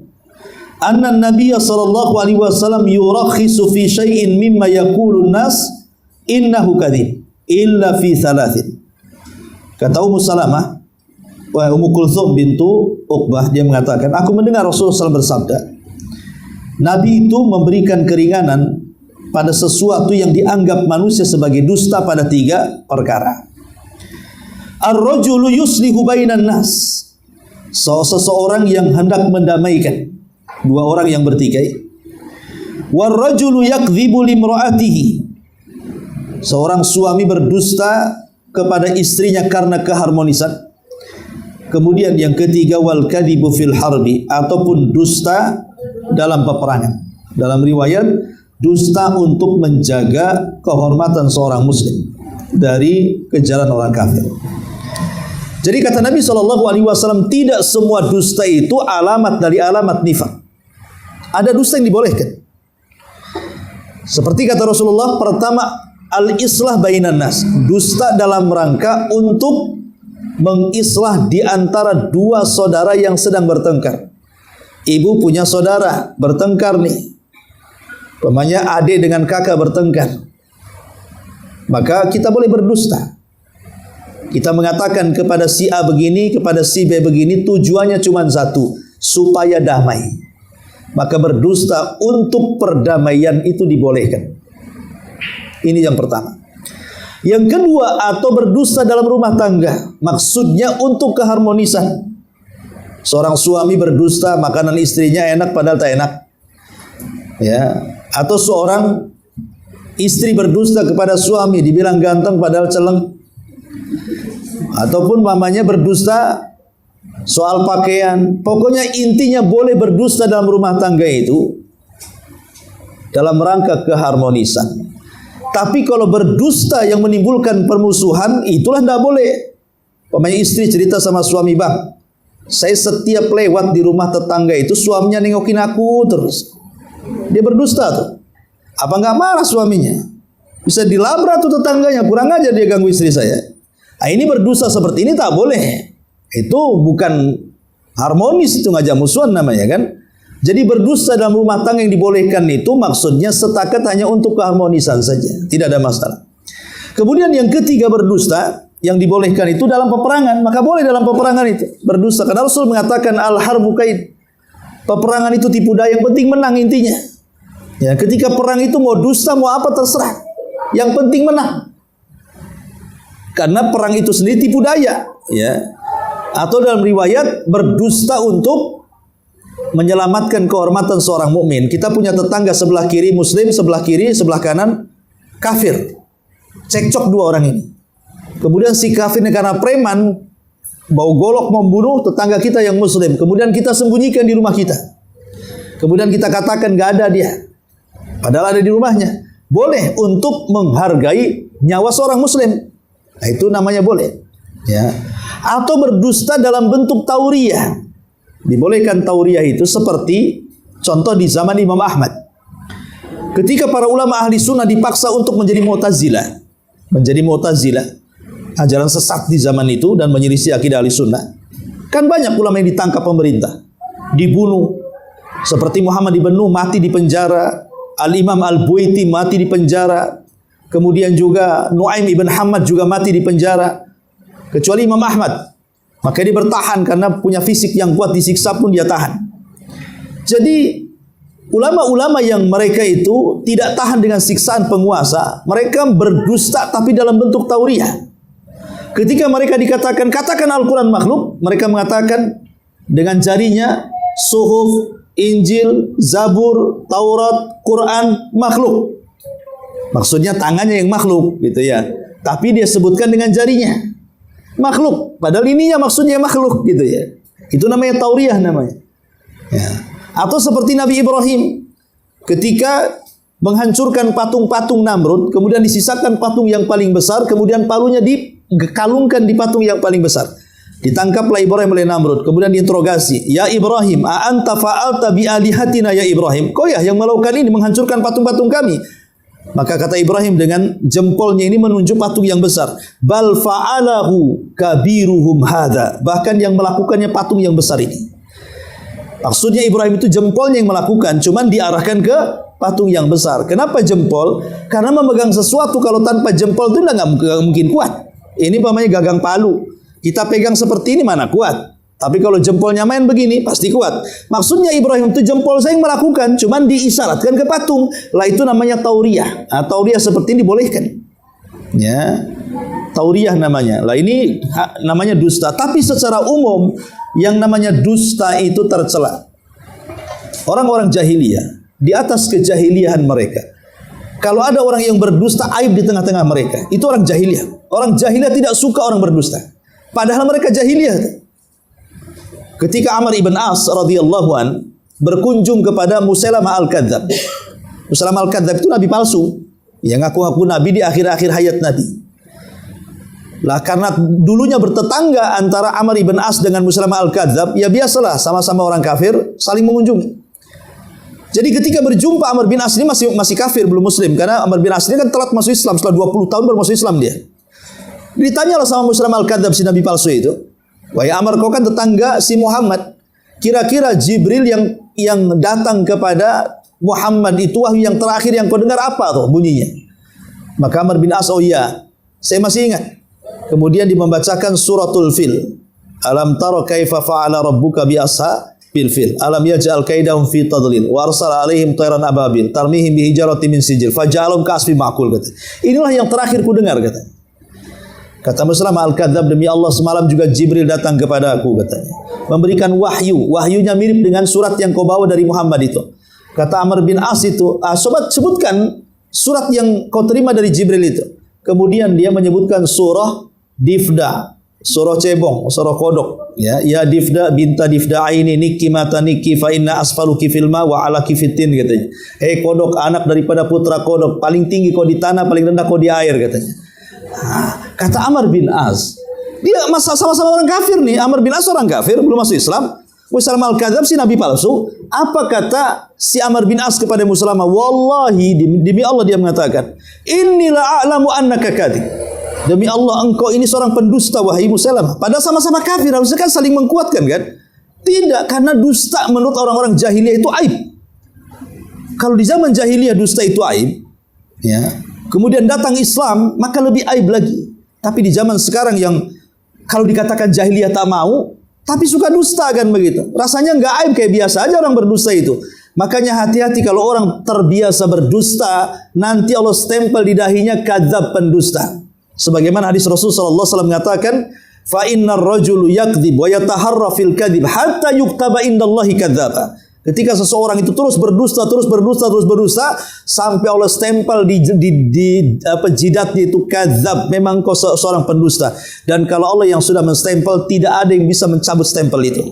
anna Nabiy sallallahu alaihi wasallam yurakhisu fi syai'in mimma yaqulun nas innahu kadzib illa fi thalathin. Kata Ummu Salamah, Ummu Kulthum bintu Uqbah, dia mengatakan, aku mendengar Rasulullah SAW bersabda, Nabi itu memberikan keringanan pada sesuatu yang dianggap manusia sebagai dusta pada 3 perkara. Ar-rajulu yuslihu bainan nas, seseorang yang hendak mendamaikan 2 orang yang bertikai. War-rajulu yakdzibu limra'atihi, seorang suami berdusta kepada istrinya karena keharmonisan. Kemudian yang ketiga, wal kadzibu fil harbi, ataupun dusta dalam peperangan. Dalam riwayat, dusta untuk menjaga kehormatan seorang muslim dari kejaran orang kafir. Jadi kata Nabi SAW, tidak semua dusta itu alamat dari alamat nifak. Ada dusta yang dibolehkan. Seperti kata Rasulullah, pertama, al-islah bainan nas, dusta dalam rangka untuk mengislah di antara 2 saudara yang sedang bertengkar. Ibu punya saudara bertengkar nih, umpamanya adik dengan kakak bertengkar, maka kita boleh berdusta. Kita mengatakan kepada si A begini, kepada si B begini, tujuannya cuma satu, supaya damai. Maka berdusta untuk perdamaian itu dibolehkan. Ini yang pertama. Yang kedua, atau berdusta dalam rumah tangga, maksudnya untuk keharmonisan. Seorang suami berdusta, makanan istrinya enak padahal tak enak. Ya, atau seorang Istri berdusta kepada suami, dibilang ganteng padahal celeng. Ataupun mamanya berdusta soal pakaian. Pokoknya intinya boleh berdusta dalam rumah tangga itu dalam rangka keharmonisan. Tapi kalau berdusta yang menimbulkan permusuhan, itulah tidak boleh. Pemain istri cerita sama suami, bang, saya setiap lewat di rumah tetangga itu suaminya nengokin aku terus. Dia berdusta tuh. Apa nggak marah suaminya? Bisa dilabrak tuh tetangganya, kurang aja dia ganggu istri saya. Nah, ini berdusta seperti ini tak boleh. Itu bukan harmonis, itu ngajak musuhan namanya kan. Jadi berdusta dalam rumah tangga yang dibolehkan itu maksudnya setakat hanya untuk keharmonisan saja, tidak ada masalah. Kemudian yang ketiga berdusta yang dibolehkan itu dalam peperangan, maka boleh dalam peperangan itu berdusta. Karena Rasul mengatakan al-harbu kaid. Peperangan itu tipu daya, yang penting menang intinya. Ya, ketika perang itu mau dusta mau apa terserah, yang penting menang. Karena perang itu sendiri tipu daya, ya. Atau dalam riwayat berdusta untuk menyelamatkan kehormatan seorang mukmin. Kita punya tetangga sebelah kiri muslim, sebelah kiri, sebelah kanan kafir. Cekcok dua orang ini. Kemudian si kafir ini karena preman bau golok membunuh tetangga kita yang muslim. Kemudian kita sembunyikan di rumah kita. Kemudian kita katakan gak ada dia. Padahal ada di rumahnya. Boleh untuk menghargai nyawa seorang muslim. Nah, itu namanya boleh. Ya. Atau berdusta dalam bentuk tauriyah. Dibolehkan tauriyah itu seperti contoh di zaman Imam Ahmad. Ketika para ulama ahli sunnah dipaksa untuk menjadi Mu'tazilah. Menjadi Mu'tazilah. Ajaran sesat di zaman itu dan menyelisih akidah ahli sunnah. Kan banyak ulama yang ditangkap pemerintah. Dibunuh. Seperti Muhammad ibn Nuh mati di penjara. Al-Imam Al-Buaiti mati di penjara. Kemudian juga Nuaim ibn Hamad juga mati di penjara. Kecuali Imam Ahmad. Maka dia bertahan karena punya fisik yang kuat, disiksa pun dia tahan. Jadi ulama-ulama yang mereka itu tidak tahan dengan siksaan penguasa, mereka berdusta tapi dalam bentuk tauriyah. Ketika mereka dikatakan, katakan Al-Quran makhluk, mereka mengatakan dengan jarinya Suhuf, Injil, Zabur, Taurat, Quran makhluk. Maksudnya tangannya yang makhluk gitu ya. Tapi dia sebutkan dengan jarinya. Makhluk, padahal ininya maksudnya makhluk gitu ya. Itu namanya tauriyah namanya. Ya. Atau seperti Nabi Ibrahim ketika menghancurkan patung-patung Namrud, kemudian disisakan patung yang paling besar, kemudian palunya dikalungkan di patung yang paling besar. Ditangkaplah Ibrahim oleh Namrud, kemudian diinterogasi, "Ya Ibrahim, a anta fa'alta bi alihatina ya Ibrahim?" Kau ya yang melakukan ini, menghancurkan patung-patung kami? Maka kata Ibrahim dengan jempolnya ini menunjuk patung yang besar. Bal fa'alahu kabiruhum hadza. Bahkan yang melakukannya patung yang besar ini. Maksudnya Ibrahim itu jempolnya yang melakukan, cuman diarahkan ke patung yang besar. Kenapa jempol? Karena memegang sesuatu kalau tanpa jempol itu nggak mungkin kuat. Ini namanya gagang palu. Kita pegang seperti ini mana kuat. Tapi kalau jempolnya main begini pasti kuat. Maksudnya Ibrahim itu jempol saya yang melakukan, cuman diisyaratkan ke patung. Lah itu namanya tauriyah. Nah, tauriyah seperti ini dibolehkan. Ya. Tauriyah namanya. Lah ini namanya dusta. Tapi secara umum yang namanya dusta itu tercela. Orang-orang jahiliyah di atas kejahiliahan mereka. Kalau ada orang yang berdusta, aib di tengah-tengah mereka. Itu orang jahiliyah. Orang jahiliyah tidak suka orang berdusta. Padahal mereka jahiliyah. Ketika Amr ibn As radhiyallahu an berkunjung kepada Musailamah al-Kadzab. Musailamah al-Kadzab itu nabi palsu yang ngaku-ngaku nabi di akhir-akhir hayat Nabi. Lah karena dulunya bertetangga antara Amr ibn As dengan Musailamah al-Kadzab, ya biasalah sama-sama orang kafir saling mengunjungi. Jadi ketika berjumpa Amr bin As ini masih kafir, belum muslim, karena Amr bin As ini kan telat masuk Islam, setelah 20 tahun baru masuk Islam dia. Ditanyalah sama Musailamah al-Kadzab si nabi palsu itu, "Wahai Amr, kau kan tetangga si Muhammad. Kira-kira Jibril yang datang kepada Muhammad itu wahyu yang terakhir yang kau dengar apa tuh bunyinya?" Maka Amr bin As, "Oh iya, saya masih ingat." Kemudian membacakan suratul Fil. Alam tara kaifa fa'ala rabbuka bi ashabil fil. Alam yaj'al kaidahum fi tadlil wa arsala alaihim tayran ababil tarmihim bi hijaratin min sijil faj'alhum ka'asfin ma'kul kata. Inilah yang terakhir ku dengar kata. Kata Musailamah al-Kadzab, demi Allah semalam juga Jibril datang kepada aku katanya. Memberikan wahyu. Wahyunya mirip dengan surat yang kau bawa dari Muhammad itu. Kata Amr bin As itu, sobat sebutkan surat yang kau terima dari Jibril itu. Kemudian dia menyebutkan surah Difda, surah cebong, surah kodok. Ya Difda binta Difda aini niki mata niki fa inna asfaluki fil ma wa alaki fitin katanya. Hei kodok, anak daripada putra kodok, paling tinggi kau di tanah, paling rendah kau di air katanya. Kata Amr bin As, dia sama-sama orang kafir nih. Amr bin As orang kafir, belum masuk Islam. Musailamah al-Kadzdzab si nabi palsu. Apa kata si Amr bin As kepada Musailamah? Wallahi, demi Allah dia mengatakan, inni la a'lamu annaka kadzib. Demi Allah engkau ini seorang pendusta wahai Musailamah. Padahal sama-sama kafir, harusnya kan saling menguatkan kan? Tidak, karena dusta menurut orang-orang jahiliyah itu aib. Kalau di zaman jahiliyah dusta itu aib, ya. Kemudian datang Islam, maka lebih aib lagi. Tapi di zaman sekarang yang kalau dikatakan jahiliyah tak mau, tapi suka dusta kan begitu. Rasanya nggak aib, kayak biasa aja orang berdusta itu. Makanya hati-hati kalau orang terbiasa berdusta, nanti Allah stempel di dahinya kadzab, pendusta. Sebagaimana hadis Rasul sallallahu alaihi wasallam mengatakan, fa innar rajulu yakdzib wa yataharra fil kadzib hatta yuktaba indallahi kadzdzaba. Ketika seseorang itu terus berdusta sampai Allah stempel di jidatnya itu kadzab, memang kau seorang pendusta. Dan kalau Allah yang sudah menstempel, tidak ada yang bisa mencabut stempel itu.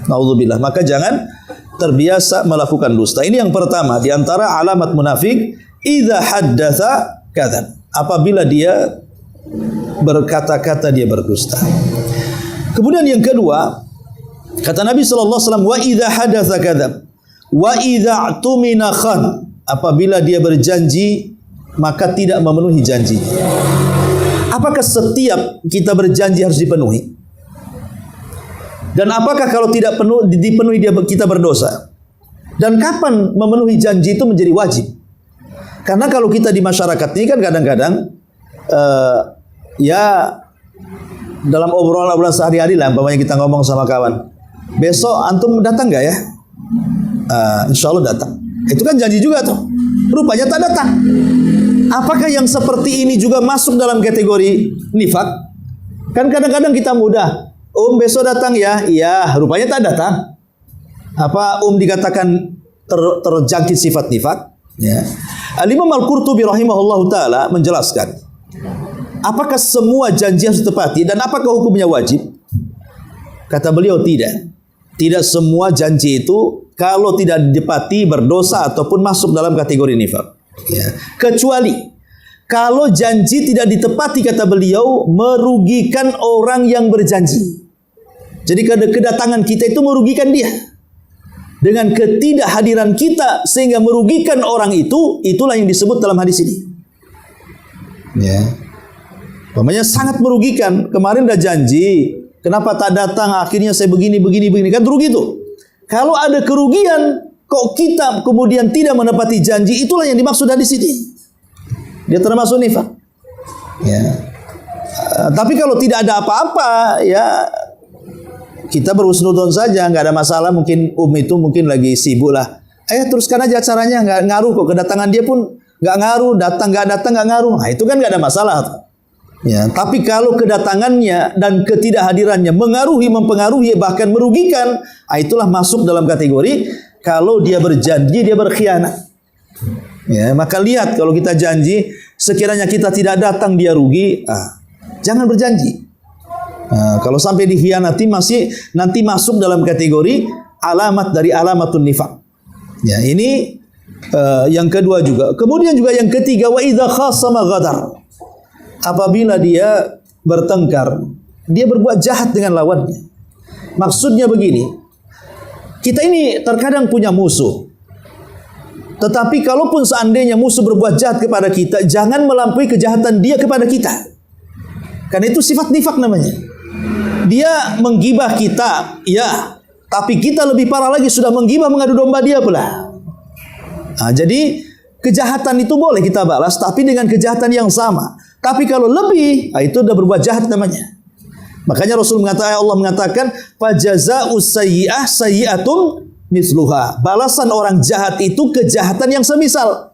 Naudzubillah. Maka jangan terbiasa melakukan dusta. Ini yang pertama di antara alamat munafik, idza haddatsa kadzab. Apabila dia berkata-kata dia berdusta. Kemudian yang kedua, kata Nabi sallallahu alaihi wasallam, wa idza hadatsa kadzab wa idza tumina khan. Apabila dia berjanji maka tidak memenuhi janji. Apakah setiap kita berjanji harus dipenuhi? Dan apakah kalau tidak dipenuhi kita berdosa? Dan kapan memenuhi janji itu menjadi wajib? Karena kalau kita di masyarakat ini kan kadang-kadang ya dalam obrolan sehari-hari lah, umpamanya kita ngomong sama kawan, besok antum datang nggak ya? Insya Allah datang. Itu kan janji juga tuh. Rupanya tak datang. Apakah yang seperti ini juga masuk dalam kategori nifak? Kan kadang-kadang kita mudah. Besok datang ya? Iya. Rupanya tak datang. Apa dikatakan terjangkit sifat nifak? Ya. Al-Imam Al-Qurtubi rahimahullahu taala menjelaskan, apakah semua janji harus ditepati dan apakah hukumnya wajib? Kata beliau tidak. Tidak semua janji itu kalau tidak ditepati berdosa ataupun masuk dalam kategori nifak. Ya. Kecuali kalau janji tidak ditepati, kata beliau, merugikan orang yang berjanji. Jadi kedatangan kita itu merugikan dia. Dengan ketidakhadiran kita sehingga merugikan orang itu, itulah yang disebut dalam hadis ini. Ya. Namanya sangat merugikan. Kemarin udah janji, kenapa tak datang? Akhirnya saya begini. Kan rugi tuh. Kalau ada kerugian, kok kita kemudian tidak menepati janji, itulah yang dimaksud hadis ini. Dia termasuk nifak. Ya. Tapi kalau tidak ada apa-apa, ya kita berhusnudon saja, nggak ada masalah. Mungkin itu mungkin lagi sibuk lah. Teruskan aja acaranya, nggak ngaruh kok. Kedatangan dia pun nggak ngaruh, datang nggak ngaruh. Nah, itu kan nggak ada masalah. Ya, tapi kalau kedatangannya dan ketidakhadirannya mempengaruhi, bahkan merugikan, itulah masuk dalam kategori kalau dia berjanji dia berkhianat. Ya, maka lihat kalau kita janji, sekiranya kita tidak datang dia rugi, jangan berjanji. Kalau sampai dikhianati masih nanti masuk dalam kategori alamat dari alamatun nifaq. Ya, ini yang kedua juga. Kemudian juga yang ketiga, wa idza khasama ghadar. Apabila dia bertengkar, dia berbuat jahat dengan lawannya. Maksudnya begini, kita ini terkadang punya musuh. Tetapi kalaupun seandainya musuh berbuat jahat kepada kita, jangan melampaui kejahatan dia kepada kita. Karena itu sifat nifak namanya. Dia menggibah kita, ya, tapi kita lebih parah lagi, sudah menggibah, mengadu domba dia pula. Jadi kejahatan itu boleh kita balas, tapi dengan kejahatan yang sama. Tapi kalau lebih, itu sudah berbuat jahat namanya. Makanya Allah mengatakan, fajaza'us sayyi'ah sayyi'atun misluha. Balasan orang jahat itu kejahatan yang semisal.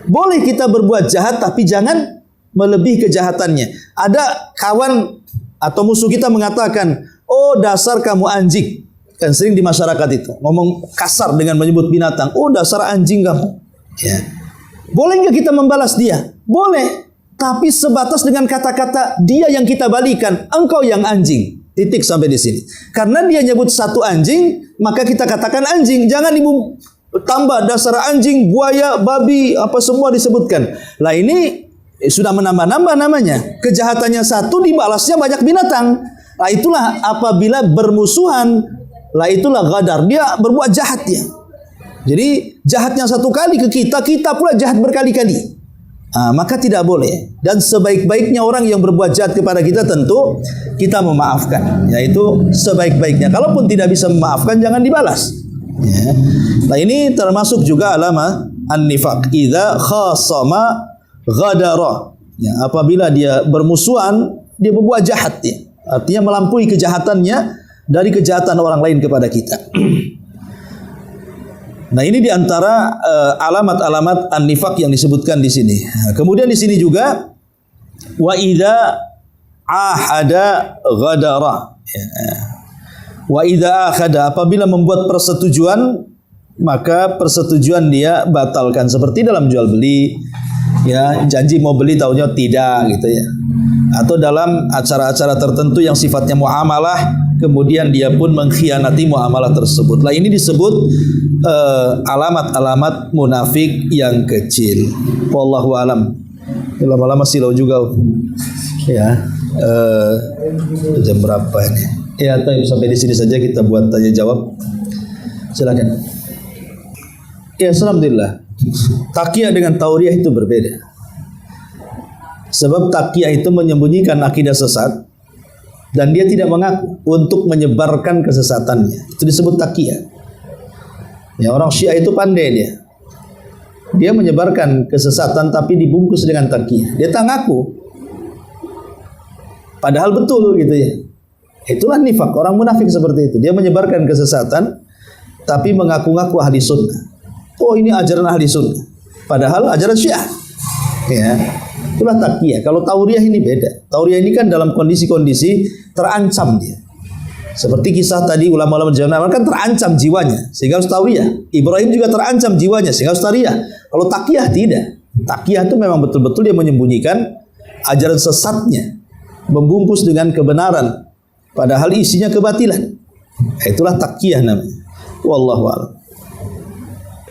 Boleh kita berbuat jahat, tapi jangan melebihi kejahatannya. Ada kawan atau musuh kita mengatakan, oh dasar kamu anjing. Kan sering di masyarakat itu ngomong kasar dengan menyebut binatang. Oh dasar anjing kamu. Ya. Boleh nggak kita membalas dia? Boleh. Tapi sebatas dengan kata-kata dia yang kita balikan, engkau yang anjing. Titik sampai di sini. Karena dia nyebut satu anjing, maka kita katakan anjing. Jangan ibu tambah dasar anjing, buaya, babi, apa semua disebutkan. Lah ini sudah menambah-nambah namanya. Kejahatannya satu, dibalasnya banyak binatang. Lah itulah apabila bermusuhan, lah itulah ghadar. Dia berbuat jahat dia. Jadi jahatnya satu kali ke kita, kita pula jahat berkali-kali. Maka tidak boleh. Dan sebaik-baiknya orang yang berbuat jahat kepada kita tentu kita memaafkan. Yaitu sebaik-baiknya. Kalaupun tidak bisa memaafkan, jangan dibalas. Ya. Nah ini termasuk juga alama an-nifaq. Idza khasama ghadara. Ya, apabila dia bermusuhan, dia berbuat jahat ya. Artinya melampaui kejahatannya dari kejahatan orang lain kepada kita. Nah ini diantara alamat-alamat an-nifaq yang disebutkan di sini. Kemudian di sini juga wa idza ahada ghadara. Wa idza akhada, apabila membuat persetujuan maka persetujuan dia batalkan, seperti dalam jual beli. Ya, janji mau beli taunya tidak gitu ya. Atau dalam acara-acara tertentu yang sifatnya muamalah, kemudian dia pun mengkhianati muamalah tersebut. Lah ini disebut alamat-alamat munafik yang kecil. Wallahu alam. Lama-lama silau juga. Ya. Jam berapa ini? Ya, sampai di sini saja kita buat tanya jawab. Silakan. Ya, alhamdulillah. Taqiyah dengan tauriyah itu berbeda. Sebab taqiyah itu menyembunyikan akidah sesat dan dia tidak mengaku untuk menyebarkan kesesatannya. Itu disebut taqiyah. Ya, orang Syiah itu pandai dia. Dia menyebarkan kesesatan tapi dibungkus dengan taqiyah. Dia tak ngaku. Padahal betul gitu ya. Itulah nifak, orang munafik seperti itu. Dia menyebarkan kesesatan tapi mengaku-ngaku ahli sunnah. Oh, ini ajaran ahli sunnah. Padahal ajaran Syiah. Ya. Itulah taqiyah. Kalau tauriyah ini beda. Tauriyah ini kan dalam kondisi-kondisi terancam dia. Seperti kisah tadi ulama-ulama zaman kan terancam jiwanya sehingga harus tauriyah. Ibrahim juga terancam jiwanya sehingga harus tauriyah. Kalau taqiyah tidak. Taqiyah itu memang betul-betul dia menyembunyikan ajaran sesatnya, membungkus dengan kebenaran padahal isinya kebatilan. Itulah taqiyah namanya. Wallahu a'lam.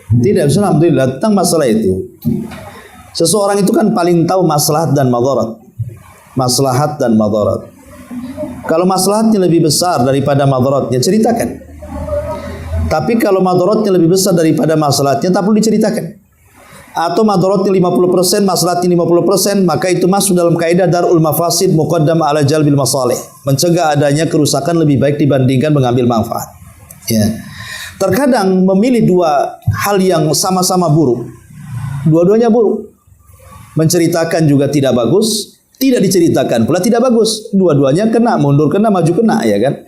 Tidak, alhamdulillah tentang masalah itu. Seseorang itu kan paling tahu maslahat dan madarat. Maslahat dan madarat. Kalau maslahatnya lebih besar daripada madaratnya, ceritakan. Tapi kalau madaratnya lebih besar daripada maslahatnya, tak perlu diceritakan. Atau madaratnya 50%, maslahatnya 50%, maka itu masuk dalam kaidah darul mafasid muqaddam ala jalbil masalih. Mencegah adanya kerusakan lebih baik dibandingkan mengambil manfaat. Ya. Terkadang memilih dua hal yang sama-sama buruk. Dua-duanya buruk. Menceritakan juga tidak bagus, tidak diceritakan pula tidak bagus. Dua-duanya kena, mundur kena, maju kena, ya kan?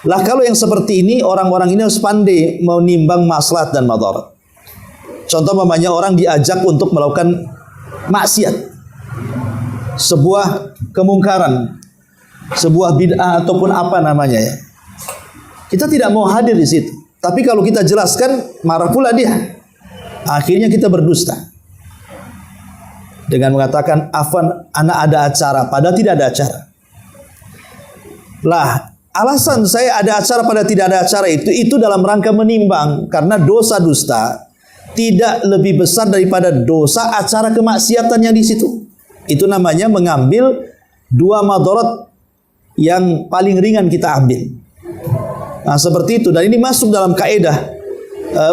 Lah kalau yang seperti ini, orang-orang ini harus pandai menimbang maslahat dan madarat. Contoh namanya orang diajak untuk melakukan maksiat, sebuah kemungkaran, sebuah bid'ah ataupun apa namanya ya. Kita tidak mau hadir di situ. Tapi kalau kita jelaskan, marah pula dia. Akhirnya kita berdusta. Dengan mengatakan, afan, anak ada acara, padahal tidak ada acara. Lah, alasan saya ada acara pada tidak ada acara itu dalam rangka menimbang. Karena dosa dusta tidak lebih besar daripada dosa acara kemaksiatan yang di situ. Itu namanya mengambil dua madarat yang paling ringan kita ambil. Nah, seperti itu. Dan ini masuk dalam kaidah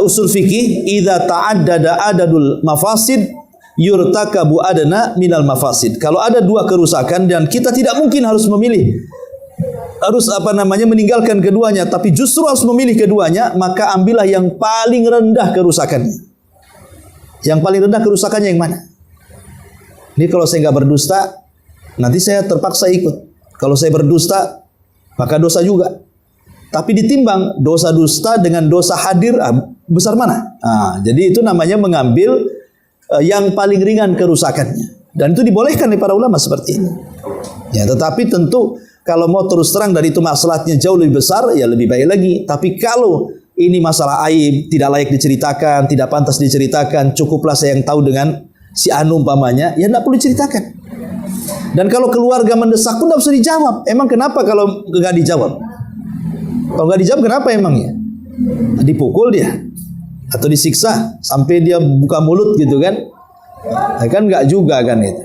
usul fikih, idza ta'addada adadul mafasid yurtakabu adna minal mafasid. Kalau ada dua kerusakan dan kita tidak mungkin harus memilih, harus meninggalkan keduanya, tapi justru harus memilih keduanya, maka ambillah yang paling rendah kerusakannya. Yang paling rendah kerusakannya yang mana? Ini kalau saya nggak berdusta, nanti saya terpaksa ikut. Kalau saya berdusta, maka dosa juga. Tapi ditimbang dosa dusta dengan dosa hadir, besar mana? Jadi itu namanya mengambil yang paling ringan kerusakannya. Dan itu dibolehkan oleh para ulama seperti ini. Ya, tetapi tentu kalau mau terus terang dari itu masalahnya jauh lebih besar, ya lebih baik lagi. Tapi kalau ini masalah aib, tidak layak diceritakan, tidak pantas diceritakan, cukuplah saya yang tahu dengan si Anu umpamanya, ya tidak perlu ceritakan. Dan kalau keluarga mendesak pun tidak usah dijawab. Emang kenapa kalau nggak dijawab? Kalau nggak dijawab kenapa emangnya? Dipukul dia atau disiksa sampai dia buka mulut gitu kan? Nah, kan nggak juga kan itu.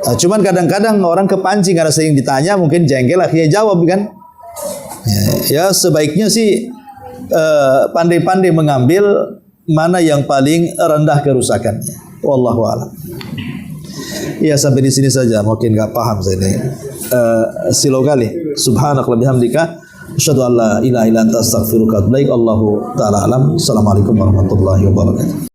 Nah, cuman kadang-kadang orang kepancing karena sering ditanya, mungkin jengkel akhirnya jawab kan? Ya sebaiknya sih pandai-pandai mengambil mana yang paling rendah kerusakannya. Wallahu a'lam. Ya sampai di sini saja, mungkin nggak paham saya ini. Silo kali. Subhanakallahumma bihamdika asyhadu an la ilaha illa anta astaghfiruka wa atubu ilaik. Allahu ta'ala alam. Assalamualaikum warahmatullahi wabarakatuh.